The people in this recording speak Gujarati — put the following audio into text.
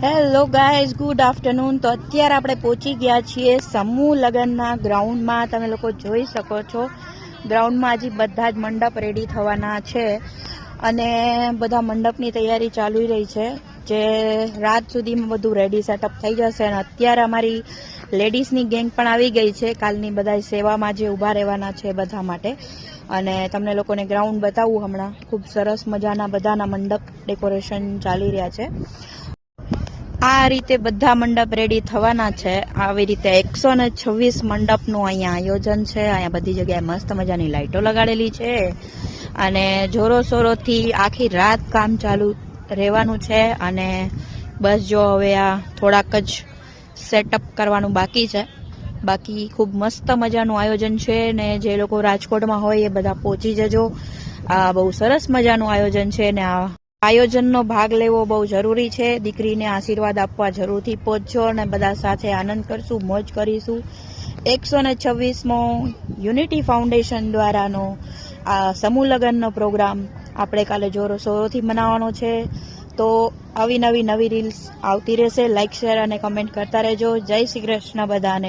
Hello guys, good afternoon. તો અત્યારે આપણે પહોંચી ગયા છીએ સમૂહ લગ્નના ગ્રાઉન્ડમાં. તમે લોકો જોઈ શકો છો ગ્રાઉન્ડમાં હજી બધા જ મંડપ રેડી થવાના છે અને બધા મંડપની તૈયારી ચાલી રહી છે, જે રાત સુધીમાં બધું રેડી સેટઅપ થઈ જશે. અને અત્યારે અમારી લેડીઝની ગેંગ પણ આવી ગઈ છે કાલની બધા સેવામાં જે ઊભા રહેવાના છે બધા માટે. અને તમને લોકોને ગ્રાઉન્ડ બતાવું હમણાં. ખૂબ સરસ મજાના બધાના મંડપ ડેકોરેશન ચાલી રહ્યા છે. આ રીતે બધા મંડપ રેડી થવાના છે. આવી રીતે 126 મંડપનું અહીંયા આયોજન છે. અહીંયા બધી જગ્યાએ મસ્ત મજાની લાઈટો લગાડેલી છે અને જોરો શોરોથી આખી રાત કામ ચાલુ રહેવાનું છે. અને બસ જો હવે આ થોડાક જ સેટઅપ કરવાનું બાકી છે. બાકી ખૂબ મસ્ત મજાનું આયોજન છે ને જે લોકો રાજકોટમાં હોય એ બધા પહોંચી જજો. આ બહુ સરસ મજાનું આયોજન છે ને આ આયોજનનો ભાગ લેવો બહુ જરૂરી છે. દીકરીને આશીર્વાદ આપવા જરૂરથી પહોંચજો અને બધા સાથે આનંદ કરશું, મોજ કરીશું. 126મો યુનિટી ફાઉન્ડેશન દ્વારાનો આ સમૂહ લગ્નનો પ્રોગ્રામ આપણે કાલે જોરો શોરોથી મનાવવાનો છે. તો આવી નવી રીલ્સ આવતી રહેશે. લાઈક, શેર અને કમેન્ટ કરતા રહેજો. જય શ્રી કૃષ્ણ બધાને.